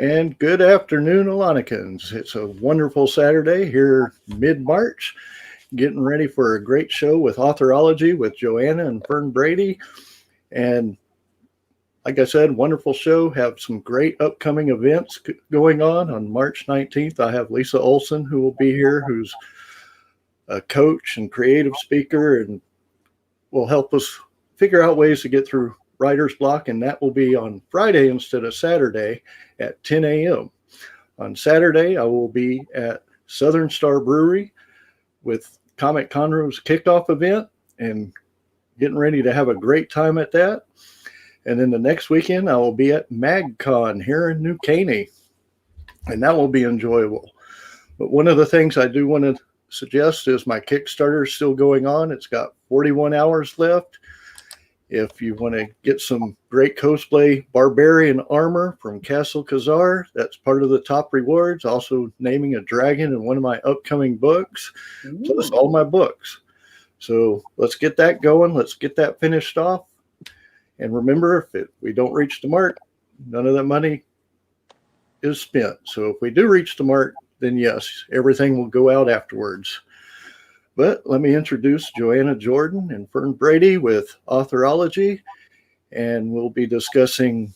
And good afternoon, Alonicans. It's a wonderful Saturday here, mid March, getting ready for a great show with Authorology with Joanna and Fern Brady. And like I said, wonderful show. Have some great upcoming events going on March 19th. I have Lisa Olson who will be here, who's a coach and creative speaker and will help us figure out ways to get through writer's block, and that will be on Friday instead of Saturday at 10 a.m. On Saturday, I will be at Southern Star Brewery with Comic Conroe's kickoff event and getting ready to have a great time at that. And then the next weekend, I will be at MagCon here in New Caney, and that will be enjoyable. But one of the things I do want to suggest is my Kickstarter is still going on. It's got 41 hours left. If you want to get some great cosplay barbarian armor from Castle Khazar, that's part of the top rewards. Also naming a dragon in one of my upcoming books, plus all my books. So let's get that going. Let's get that finished off. And remember, if we don't reach the mark, none of that money is spent. So if we do reach the mark, then yes, everything will go out afterwards. But let me introduce Joanna Jordan and Fern Brady with Authorology, and we'll be discussing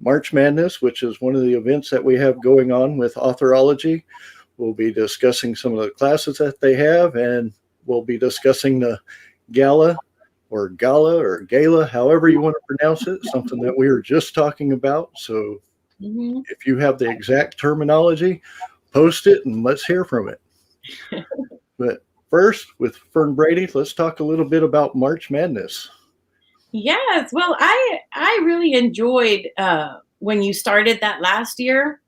March Madness, which is one of the events that we have going on with Authorology. We'll be discussing some of the classes that they have, and we'll be discussing the Gala or Gala, however you want to pronounce it, something that we were just talking about. So if you have the exact terminology, post it and let's hear from it. But first, with Fern Brady, let's talk a little bit about March Madness. Yes, well, I really enjoyed when you started that last year.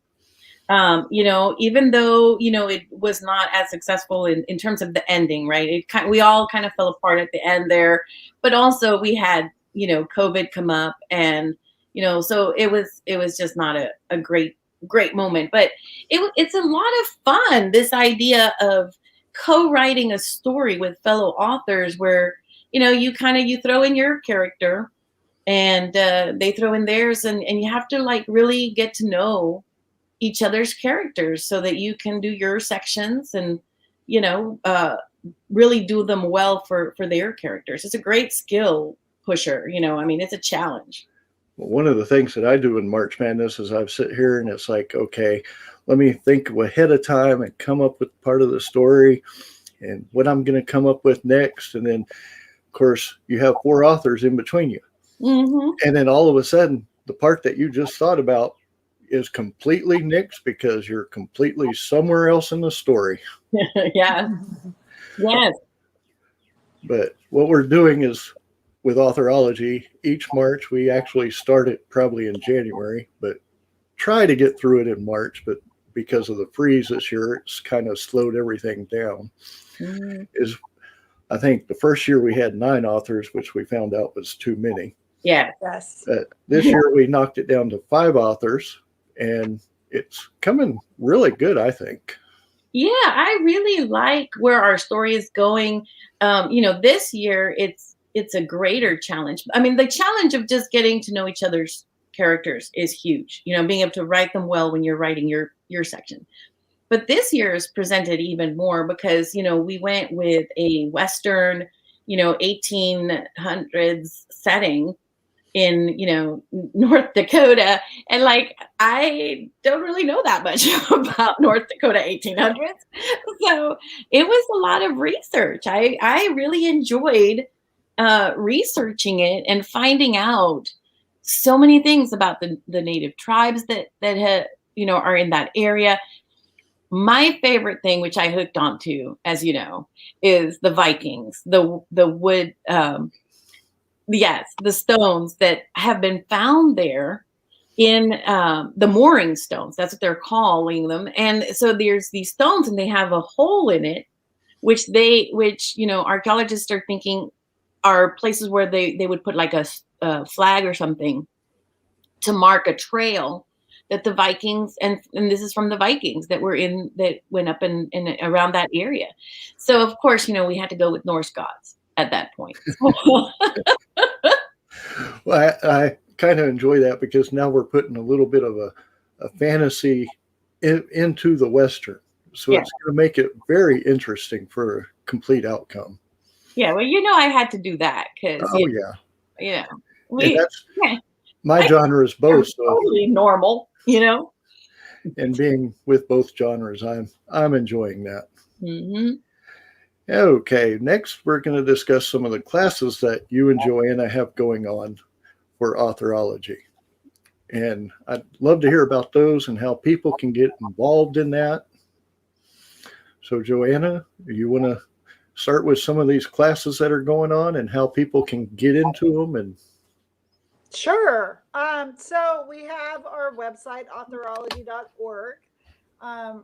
Even though it was not as successful in terms of the ending, right? We all kind of fell apart at the end there, but also we had COVID come up, and so it was just not a great moment. But it's a lot of fun. This idea of co-writing a story with fellow authors where you throw in your character and they throw in theirs, and you have to like really get to know each other's characters so that you can do your sections and really do them well for their characters. It's a great skill pusher. It's a challenge. Well, one of the things that I do in March Madness is I sit here and it's like, okay, let me think ahead of time and come up with part of the story and what I'm going to come up with next. And then, of course, you have 4 authors in between you. And then all of a sudden, the part that you just thought about is completely nixed because you're completely somewhere else in the story. Yeah. Yes. But what we're doing is with Authorology, each March, we actually start it probably in January, but try to get through it in March. But because of the freeze this year, it's kind of slowed everything down. I think the first year we had 9 authors, which we found out was too many. Yeah. Yes. This year we knocked it down to 5 authors, and it's coming really good, I think. Yeah, I really like where our story is going. This year it's a greater challenge. The challenge of just getting to know each other's characters is huge. Being able to write them well when you're writing your section. But this year is presented even more because we went with a Western, 1800s setting in North Dakota, and I don't really know that much about North Dakota 1800s, so it was a lot of research. I really enjoyed researching it and finding out so many things about the native tribes that are in that area. My favorite thing, which I hooked onto, as you know, is the Vikings, the wood. Yes, the stones that have been found there in the mooring stones. That's what they're calling them. And so there's these stones and they have a hole in it, which archaeologists are thinking are places where they would put like a flag or something to mark a trail that the Vikings, and this is from the Vikings that went up in around that area. So of course, we had to go with Norse gods at that point. Well, I kind of enjoy that because now we're putting a little bit of a a fantasy into the Western. So Yeah. it's going to make it very interesting for a complete outcome. Yeah. Well, I had to do that because, Oh yeah, and we, that's yeah, my I genre is are both. So totally normal. and being with both genres, I'm enjoying that. Hmm. Okay, next we're going to discuss some of the classes that you and Joanna have going on for authorology. And I'd love to hear about those and how people can get involved in that. So, Joanna, you want to start with some of these classes that are going on and how people can get into them? And Sure. So we have our website, authorology.org,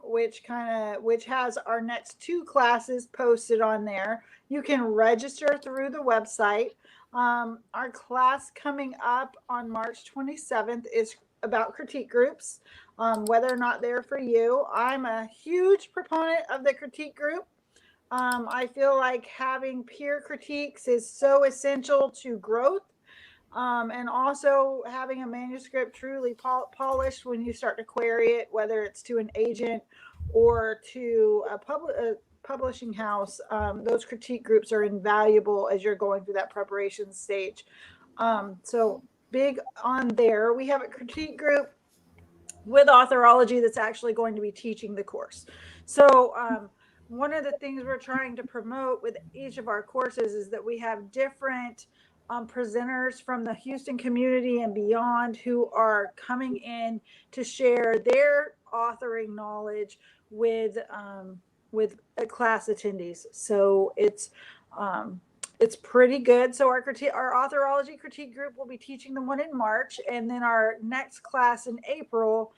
which has our next two classes posted on there. You can register through the website. Our class coming up on March 27th is about critique groups, whether or not they're for you. I'm a huge proponent of the critique group. I feel like having peer critiques is so essential to growth, and also having a manuscript truly polished when you start to query it, whether it's to an agent or to a publishing house. Those critique groups are invaluable as you're going through that preparation stage. So big on there. We have a critique group with Authorology that's actually going to be teaching the course. So one of the things we're trying to promote with each of our courses is that we have different presenters from the Houston community and beyond who are coming in to share their authoring knowledge with class attendees. So it's pretty good. So our authorology critique group will be teaching the one in March, and then our next class in April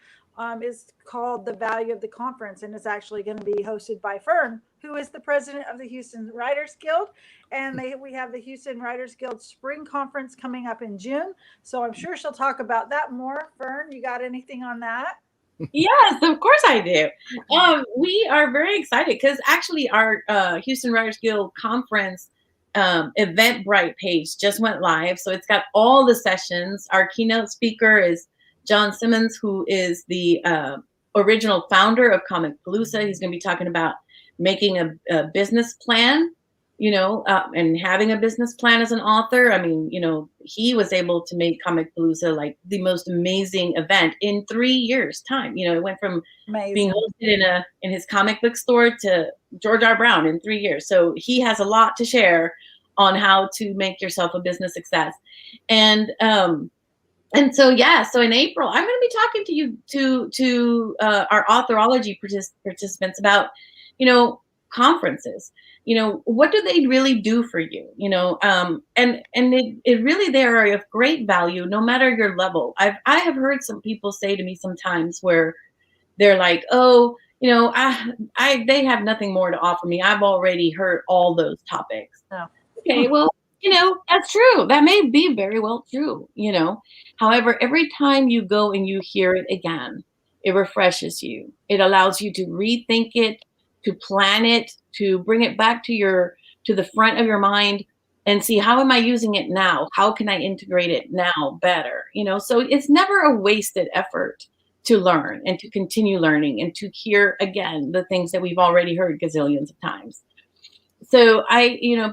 is called The Value of the Conference, and it's actually going to be hosted by Fern, who is the president of the Houston Writers Guild. And we have the Houston Writers Guild Spring Conference coming up in June. So I'm sure she'll talk about that more. Fern, you got anything on that? Yes, of course I do. We are very excited because actually our Houston Writers Guild conference Eventbrite page just went live. So it's got all the sessions. Our keynote speaker is John Simmons, who is the original founder of Comic Palooza. He's going to be talking about making a business plan, and having a business plan as an author. I mean, he was able to make Comic Palooza like the most amazing event in 3 years' time. It went from being hosted in his comic book store to George R. Brown in 3 years. So he has a lot to share on how to make yourself a business success. And so so in April, I'm going to be talking to you to our authorology participants about, conferences. What do they really do for you? And it really, they are of great value no matter your level. I have heard some people say to me sometimes where they're like, oh, they have nothing more to offer me. I've already heard all those topics. Oh. Okay, well, that's true. That may be very well true, However, every time you go and you hear it again, it refreshes you. It allows you to rethink it, to plan it, to bring it back to the front of your mind and see, how am I using it now? How can I integrate it now better? So it's never a wasted effort to learn and to continue learning and to hear again the things that we've already heard gazillions of times. So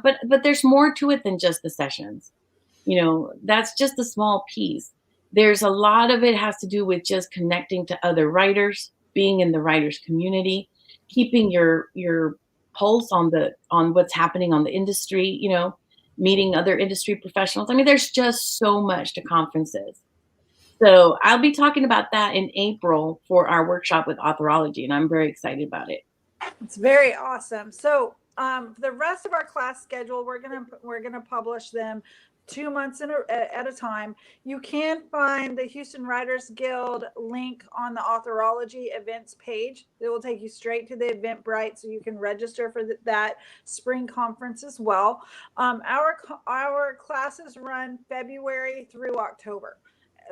but there's more to it than just the sessions. That's just a small piece. There's a lot of it has to do with just connecting to other writers, being in the writers community, keeping your pulse on what's happening on the industry, meeting other industry professionals. I mean, there's just so much to conferences. So I'll be talking about that in April for our workshop with Authorology, and I'm very excited about it. It's very awesome. So the rest of our class schedule, we're gonna publish them 2 months at a time. You can find the Houston Writers Guild link on the Authorology events page. It will take you straight to the Eventbrite, so you can register for that spring conference as well. Our classes run February through October.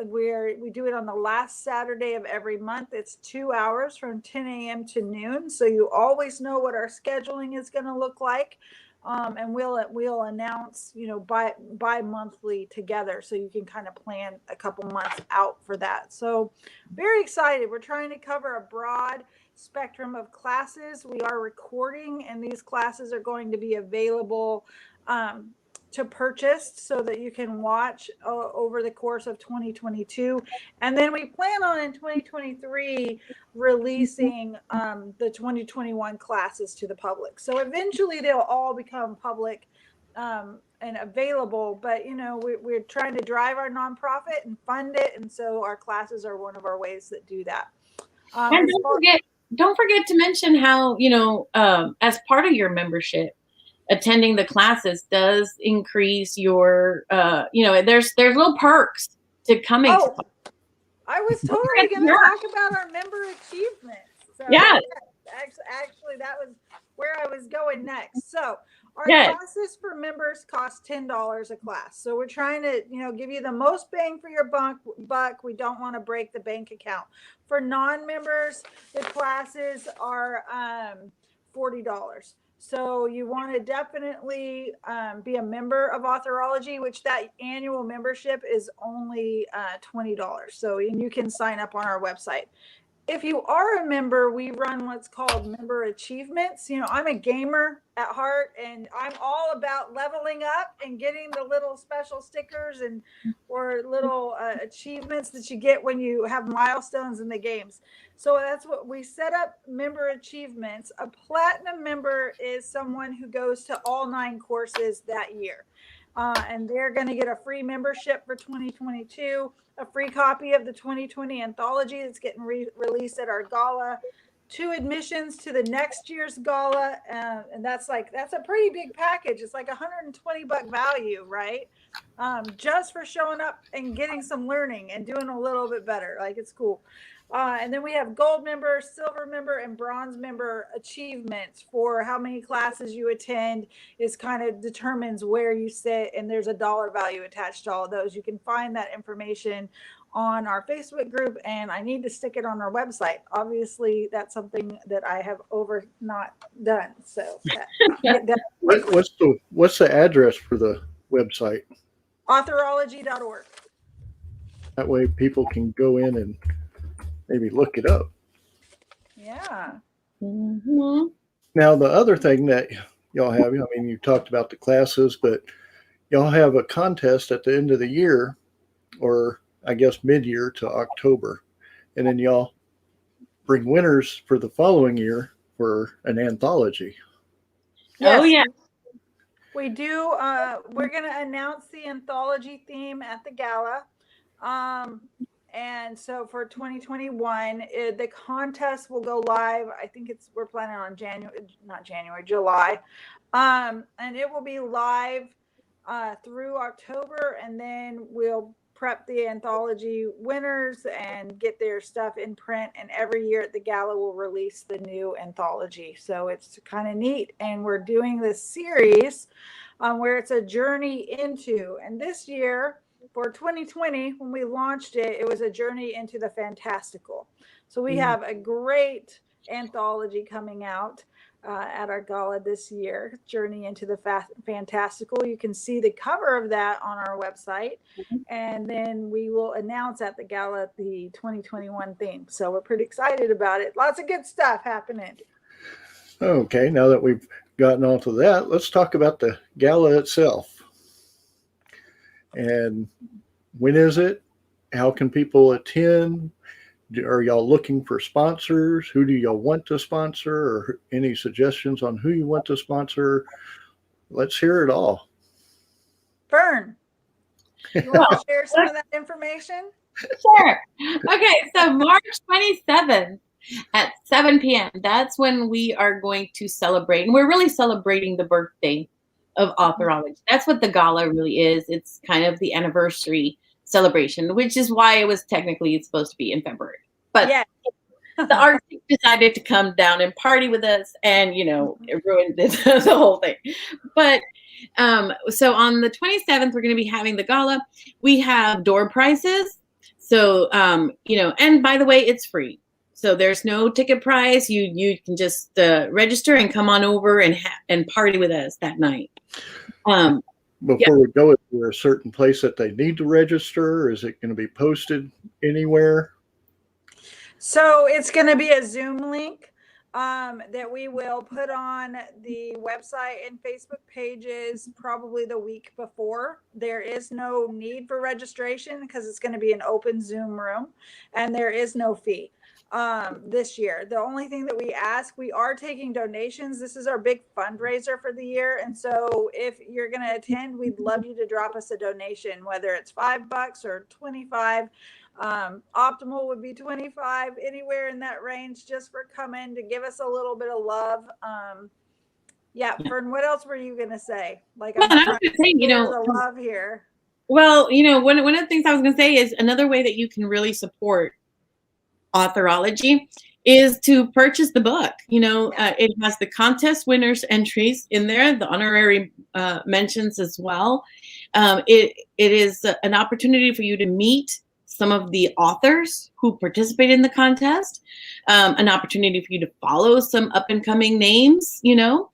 We do it on the last Saturday of every month. It's 2 hours from 10 a.m. to noon. So you always know what our scheduling is going to look like. And we'll announce, bi-monthly together, so you can kind of plan a couple months out for that. So very excited. We're trying to cover a broad spectrum of classes. We are recording, and these classes are going to be available to purchase so that you can watch over the course of 2022. And then we plan on in 2023 releasing the 2021 classes to the public. So eventually they'll all become public and available, but we're trying to drive our nonprofit and fund it. And so our classes are one of our ways that do that. And don't forget to mention how, as part of your membership, attending the classes does increase your, there's little perks to coming. Oh, I was totally going to talk about our member achievements. So yeah. Actually, that was where I was going next. So our classes for members cost $10 a class. So we're trying to, give you the most bang for your buck. We don't want to break the bank account. For non-members, the classes are $40. So you want to definitely be a member of Authorology, which that annual membership is only $20. So and you can sign up on our website. If you are a member, we run what's called member achievements. I'm a gamer at heart, and I'm all about leveling up and getting the little special stickers or little achievements that you get when you have milestones in the games. So that's what we set up, member achievements. A platinum member is someone who goes to all 9 courses that year. And they're going to get a free membership for 2022, a free copy of the 2020 anthology that's getting released at our Gala, 2 admissions to the next year's Gala. And that's a pretty big package. It's like $120 value, right? Just for showing up and getting some learning and doing a little bit better. It's cool. And then we have gold member, silver member, and bronze member achievements for how many classes you attend is kind of determines where you sit, and there's a dollar value attached to all of those. You can find that information on our Facebook group, and I need to stick it on our website. Obviously, that's something that I have not done. So what's the address for the website? Authorology.org. That way people can go in and maybe look it up. Yeah. Mm-hmm. Now, the other thing that y'all have, you talked about the classes, but y'all have a contest at the end of the year, or I guess mid-year to October. And then y'all bring winners for the following year for an anthology. Yes, oh, yeah. We do. We're going to announce the anthology theme at the Gala. And so for 2021, the contest will go live. I think we're planning on July. And it will be live through October. And then we'll prep the anthology winners and get their stuff in print. And every year at the Gala, we'll release the new anthology. So it's kind of neat. And we're doing this series where it's a journey into. And this year, for 2020, when we launched it, it was a journey into the fantastical. So we have a great anthology coming out at our Gala this year, Journey into the Fantastical. You can see the cover of that on our website. And then we will announce at the Gala the 2021 theme. So we're pretty excited about it. Lots of good stuff happening. Okay, now that we've gotten onto that, let's talk about the Gala itself. And when is it? How can people attend? Are y'all looking for sponsors? Who do y'all want to sponsor? Or any suggestions on who you want to sponsor? Let's hear it all. Fern, you want to share some of that information? Sure. Okay, so March 27th at 7 p.m. That's when we are going to celebrate. And we're really celebrating the birthday of Authorology. That's what the Gala really is. It's kind of the anniversary celebration, which is why it was technically supposed to be in February. But the artist decided to come down and party with us, and it ruined the whole thing. But so on the 27th, we're going to be having the Gala. We have door prices. So and by the way, it's free. So there's no ticket price. You can just register and come on over and party with us that night. Before we go, is there a certain place that they need to register? Or is it going to be posted anywhere? So it's going to be a Zoom link that we will put on the website and Facebook pages probably the week before. There is no need for registration because it's going to be an open Zoom room, and there is no fee this year. The only thing that we ask, we are taking donations. This is our big fundraiser for the year. And so if you're going to attend, we'd love you to drop us a donation, whether it's $5 or 25. Optimal would be 25, anywhere in that range, just for coming to give us a little bit of love. Fern, what else were you going to say? Like, well, I was going to say, the love here. Well, one of the things I was going to say is another way that you can really support Authorology is to purchase the book. It has the contest winners entries in there, the honorary mentions as well. It is an opportunity for you to meet some of the authors who participated in the contest, an opportunity for you to follow some up and coming names, and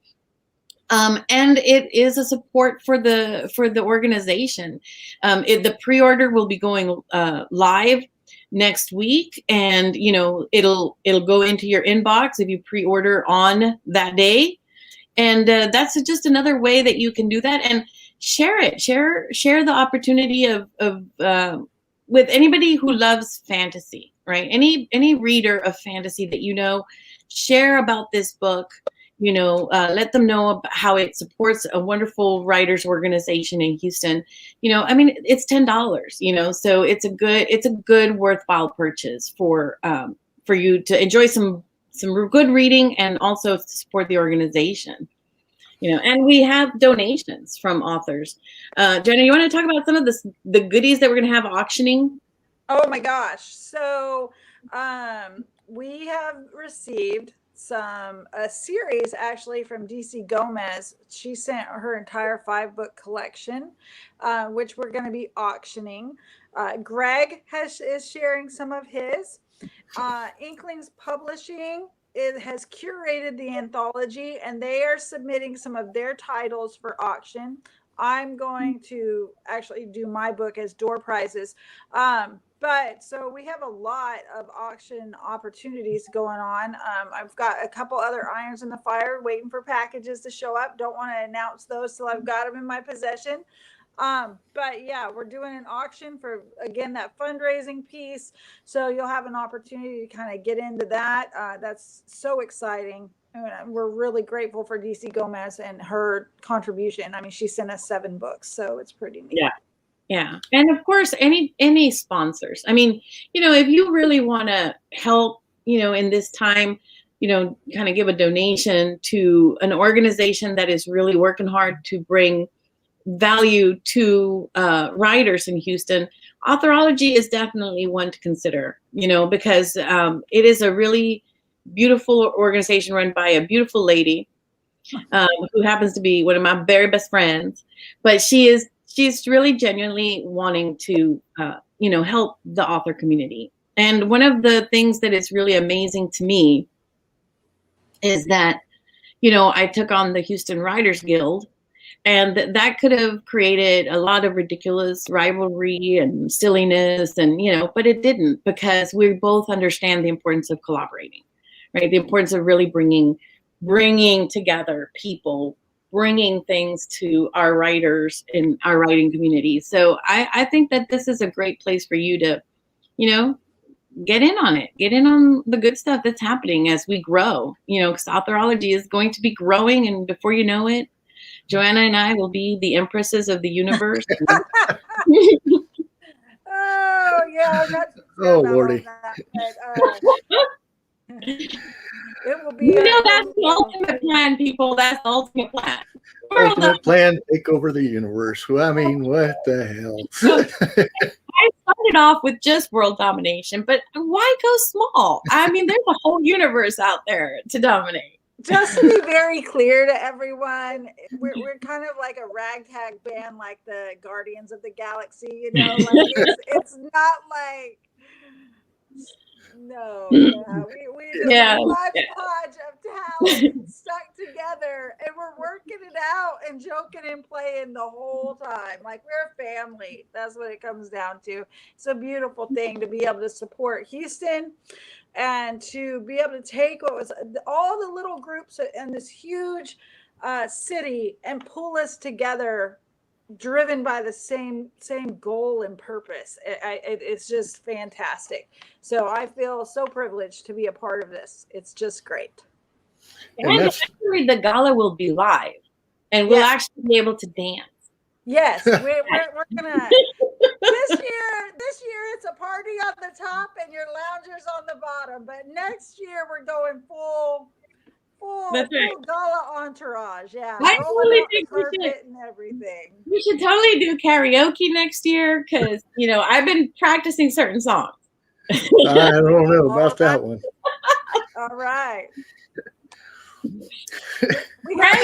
it is a support for the organization. The pre-order will be going live next week, and it'll go into your inbox if you pre-order on that day. And that's just another way that you can do that and share it. Share the opportunity of with anybody who loves fantasy, right? Any reader of fantasy that share about this book. Let them know about how it supports a wonderful writers organization in Houston. It's $10, so it's a good worthwhile purchase for you to enjoy some good reading and also to support the organization. And we have donations from authors. Jenna, you want to talk about some of the goodies that we're going to have auctioning? Oh my gosh. So we have received a series actually from DC Gomez. She sent her entire 5-book collection, which we're going to be auctioning. Greg is sharing some of his. Inklings Publishing has curated the anthology, and they are submitting some of their titles for auction. I'm going to actually do my book as door prizes. But so we have a lot of auction opportunities going on. I've got a couple other irons in the fire waiting for packages to show up. Don't want to announce those till I've got them in my possession. But yeah, we're doing an auction for, again, that fundraising piece. So you'll have an opportunity to kind of get into that. That's so exciting. We're really grateful for DC Gomez and her contribution. She sent us 7 books, so it's pretty neat. Yeah. And of course, any sponsors. If you really want to help, in this time, kind of give a donation to an organization that is really working hard to bring value to writers in Houston, Authorology is definitely one to consider, because it is a really beautiful organization run by a beautiful lady who happens to be one of my very best friends, but she's really genuinely wanting to help the author community. And one of the things that is really amazing to me is that I took on the Houston Writers Guild, and that could have created a lot of ridiculous rivalry and silliness, and but it didn't, because we both understand the importance of collaborating, right? The importance of really bringing together people, bringing things to our writers in our writing community. So I think that this is a great place for you to, get in on it, get in on the good stuff that's happening as we grow, because Authorology is going to be growing, and before you know it, Joanna and I will be the empresses of the universe. Oh yeah, oh Lordy. It will be. That's the ultimate plan, people. That's the ultimate plan. Ultimate plan, take over the universe. What the hell? I started off with just world domination, but why go small? There's a whole universe out there to dominate. Just to be very clear to everyone, we're kind of like a ragtag band, like the Guardians of the Galaxy. It's not like No, yeah, we just Yeah. hodgepodge of talent stuck together, and we're working it out and joking and playing the whole time. Like we're a family. That's what it comes down to. It's a beautiful thing to be able to support Houston and to be able to take what was all the little groups in this huge city and pull us together, driven by the same goal and purpose. It's just fantastic. So I feel so privileged to be a part of this. It's just great. And actually, the gala will be live, and we'll actually be able to dance. Yes, we're gonna. This year it's a party on the top and your loungers on the bottom. But next year we're going full gala entourage. Yeah, I totally think carpet and everything. We should totally do karaoke next year because I've been practicing certain songs. I don't know about that one. All right. Greg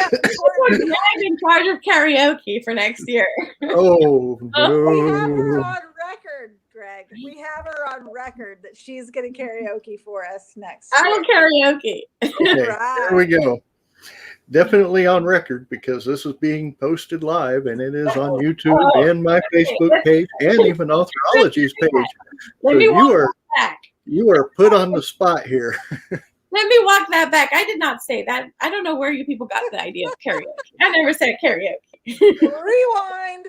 in charge of karaoke for next year. Oh, no. We have her on record, Greg. We have her on record that she's going to karaoke for us next year. I will karaoke. Okay, there we go. Definitely on record because this is being posted live and it is on YouTube and my Facebook page and even Authorology's page. So you are put on the spot here. Let me walk that back. I did not say that. I don't know where you people got the idea of karaoke. I never said karaoke. Rewind.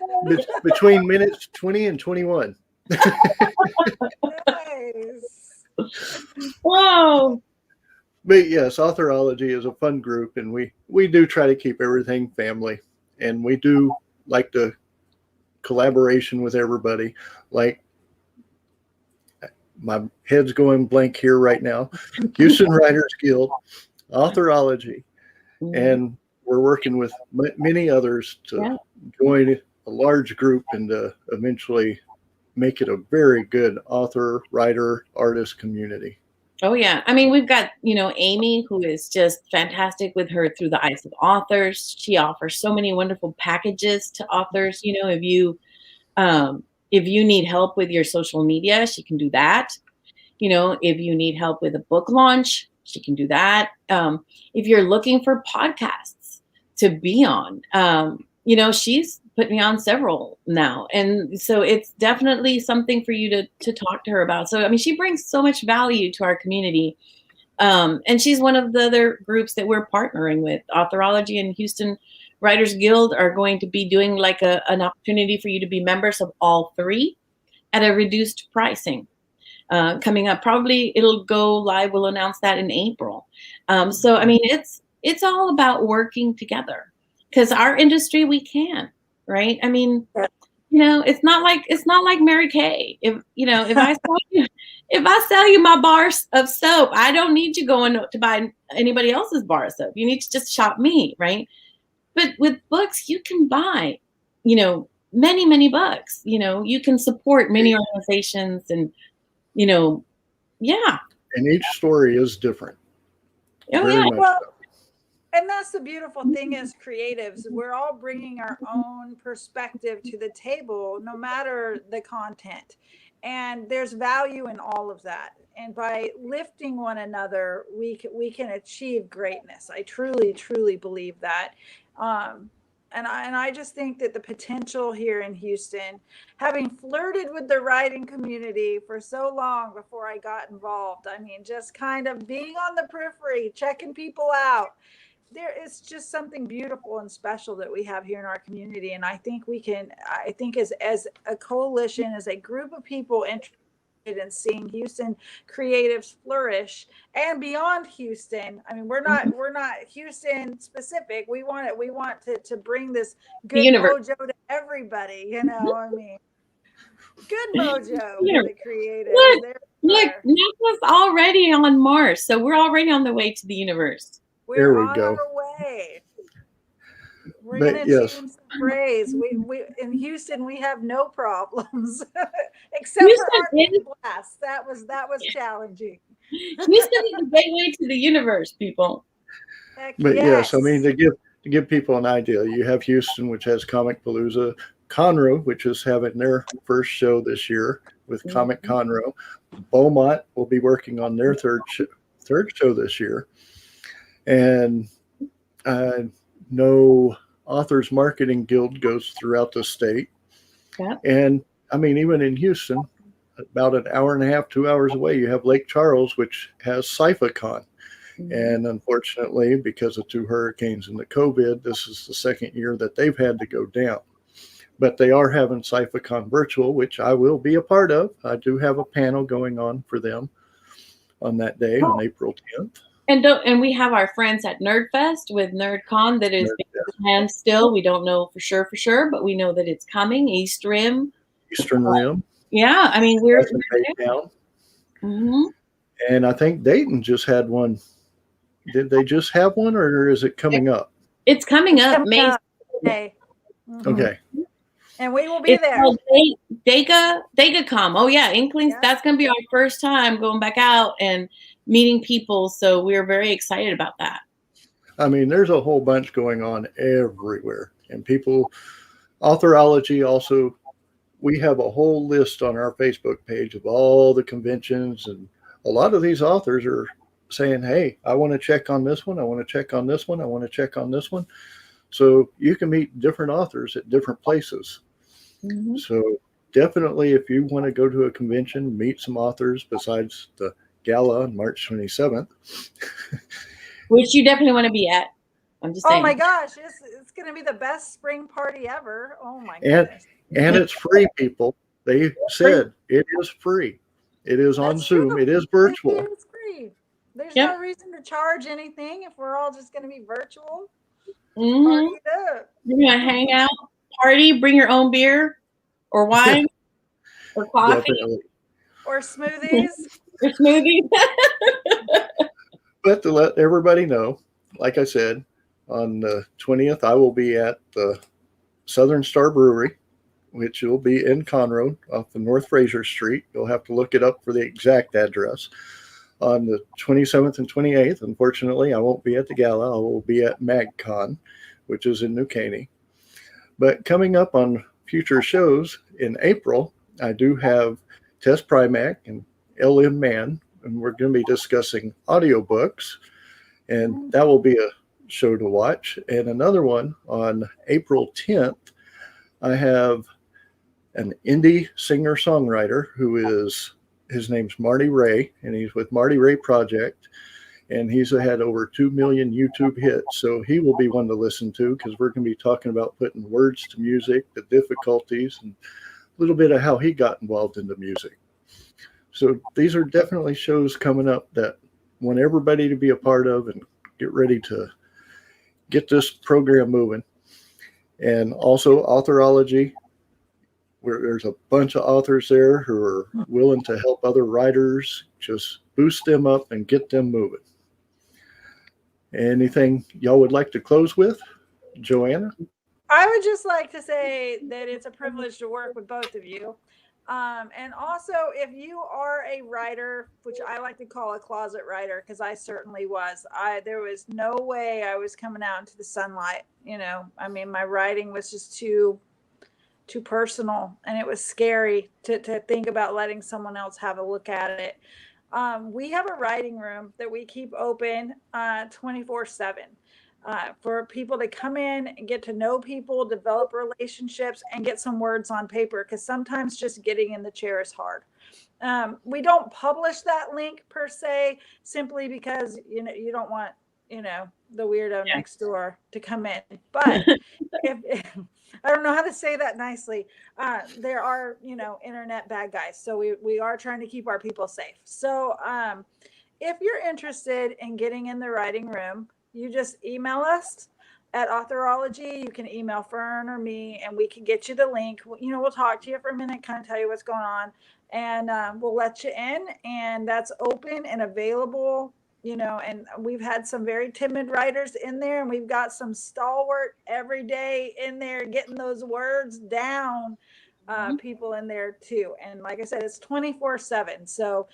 Between minutes 20 and 21. Nice. Whoa. But yes, Authorology is a fun group, and we do try to keep everything family, and we do like the collaboration with everybody. Like, my head's going blank here right now. Houston Writers Guild, Authorology, and we're working with many others to join a large group and to eventually make it a very good author, writer, artist community. Oh, yeah. I mean, we've got, Amy, who is just fantastic with her Through the Eyes of Authors. She offers so many wonderful packages to authors. If you need help with your social media, she can do that. If you need help with a book launch, she can do that. If you're looking for podcasts to be on, she's put me on several now. And so it's definitely something for you to talk to her about. So, I mean, she brings so much value to our community. And she's one of the other groups that we're partnering with. Authorology and Houston Writers Guild are going to be doing like an opportunity for you to be members of all three at a reduced pricing. Coming up, probably it'll go live. We'll announce that in April. So, I mean, it's all about working together because our industry, we can. Right. I mean, it's not like Mary Kay. If I sell you my bar of soap, I don't need you going to buy anybody else's bar of soap. You need to just shop me. Right. But with books, you can buy, many, many books. You can support many organizations and, And each story is different. Oh, yeah. Well, and that's the beautiful thing as creatives. We're all bringing our own perspective to the table, no matter the content. And there's value in all of that. And by lifting one another, we can achieve greatness. I truly, truly believe that. And I just think that the potential here in Houston, having flirted with the writing community for so long before I got involved, I mean, just kind of being on the periphery, checking people out. There is just something beautiful and special that we have here in our community. And I think as a coalition, as a group of people interested in seeing Houston creatives flourish and beyond Houston. I mean, we're not Houston specific. We want to bring this good mojo to everybody, I mean, good mojo for the creatives. Look, NASA's already on Mars, so we're already on the way to the universe. We're on our way. We're going to change some phrase. We in Houston, we have no problems except for our blast. That was challenging. Houston is the gateway to the universe, people. But yes, I mean, to give people an idea, you have Houston, which has Comic Palooza, Conroe, which is having their first show this year, with Comic Conroe. Beaumont will be working on their third show this year. And I know Authors Marketing Guild goes throughout the state. Yeah. And I mean, even in Houston, about an hour and a half, 2 hours away, you have Lake Charles, which has SciFiCon. And unfortunately, because of 2 hurricanes and the COVID, this is the second year that they've had to go down. But they are having SciFiCon virtual, which I will be a part of. I do have a panel going on for them on that day on April 10th. And we have our friends at NerdFest with NerdCon that is planned still. We don't know for sure, but we know that it's coming. Eastern Rim. Yeah, I mean we're down. And I think Dayton just had one. Did they just have one, or is it coming up? It's coming up May. Okay. And we will be there. DegaCom. Oh yeah, Inklings. Yeah. That's going to be our first time going back out and meeting people. So we're very excited about that. I mean, there's a whole bunch going on everywhere, and people. Authorology also. We have a whole list on our Facebook page of all the conventions, and a lot of these authors are saying, hey, I want to check on this one. I want to check on this one. I want to check on this one. So you can meet different authors at different places. So definitely, if you want to go to a convention, meet some authors besides the Gala on March 27th. Which you definitely want to be at. I'm just saying. Oh my gosh, it's going to be the best spring party ever. Oh my goodness. And it's free, people. They said it is free. It is on Zoom. It is virtual. It's free. There's no reason to charge anything if we're all just going to be virtual. Party it up. You're going to hang out, party, bring your own beer or wine or coffee. Definitely. Or smoothies. But to let everybody know, like I said, on the 20th, I will be at the Southern Star Brewery, which will be in Conroe off of North Fraser Street. You'll have to look it up for the exact address. On the 27th and 28th, unfortunately, I won't be at the Gala. I will be at MagCon, which is in New Caney. But coming up on future shows in April, I do have Tess Primack and LM Mann, and we're going to be discussing audiobooks, and that will be a show to watch. And another one on April 10th, I have an indie singer-songwriter his name's Marty Ray, and he's with Marty Ray Project, and he's had over 2 million YouTube hits. So he will be one to listen to, because we're going to be talking about putting words to music, the difficulties, and a little bit of how he got involved in the music. So these are definitely shows coming up that I want everybody to be a part of and get ready to get this program moving. And also Authorology, where there's a bunch of authors there who are willing to help other writers, just boost them up and get them moving. Anything y'all would like to close with, Joanna? I would just like to say that it's a privilege to work with both of you. And also, if you are a writer, which I like to call a closet writer, because I certainly was, there was no way I was coming out into the sunlight. I mean, my writing was just too personal, and it was scary to think about letting someone else have a look at it. We have a writing room that we keep open 24/7 for people to come in and get to know people, develop relationships, and get some words on paper, because sometimes just getting in the chair is hard. We don't publish that link per se, simply because you don't want the weirdo next door to come in. But if I don't know how to say that nicely. There are, internet bad guys. So we are trying to keep our people safe. So if you're interested in getting in the writing room, you just email us at Authorology. You can email Fern or me, and we can get you the link. We'll talk to you for a minute, kind of tell you what's going on, and we'll let you in. And that's open and available. And we've had some very timid writers in there, and we've got some stalwart every day in there getting those words down, people in there too. And like I said, it's 24/7. So,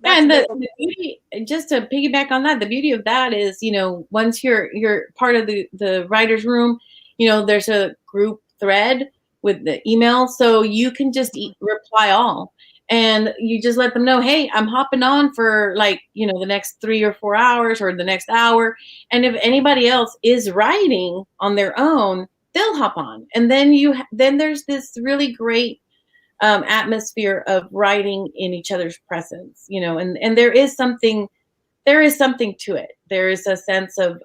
and the beauty, just to piggyback on that, the beauty of that is, once you're part of the writer's room, there's a group thread with the email, so you can just reply all, and you just let them know, hey, I'm hopping on for like, you know, the next 3 or 4 hours or the next hour, and if anybody else is writing on their own, they'll hop on, and then then there's this really great atmosphere of writing in each other's presence, you know, and there is something to it. There is a sense of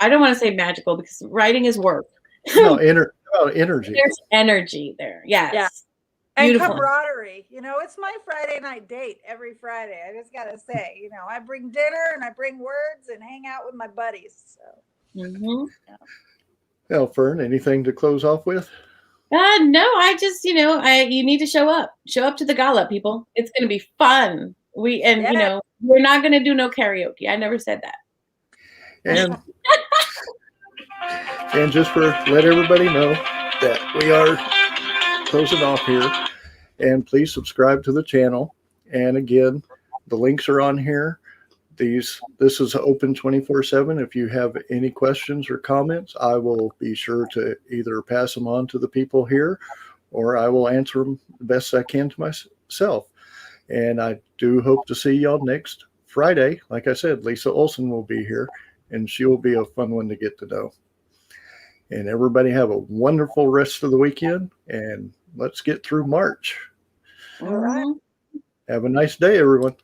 I don't want to say magical, because writing is work. No, energy. There's energy there. Yes. Yeah. And Beautiful. camaraderie. You know, it's my Friday night date every Friday. I just got to say, you know, I bring dinner and I bring words and hang out with my buddies. So. Mm-hmm. Yeah. Well, Fern, anything to close off with? No, I just, you know, you need to show up to the gala, people. It's going to be fun. You know, we're not going to do no karaoke. I never said that. And just for let everybody know that we are closing off here, and please subscribe to the channel. And again, the links are on here. This is open 24/7. If you have any questions or comments, I will be sure to either pass them on to the people here, or I will answer them the best I can to myself. And I do hope to see y'all next Friday. Like I said, Lisa Olson will be here, and she will be a fun one to get to know. And everybody have a wonderful rest of the weekend, and let's get through March. All right. Have a nice day, everyone.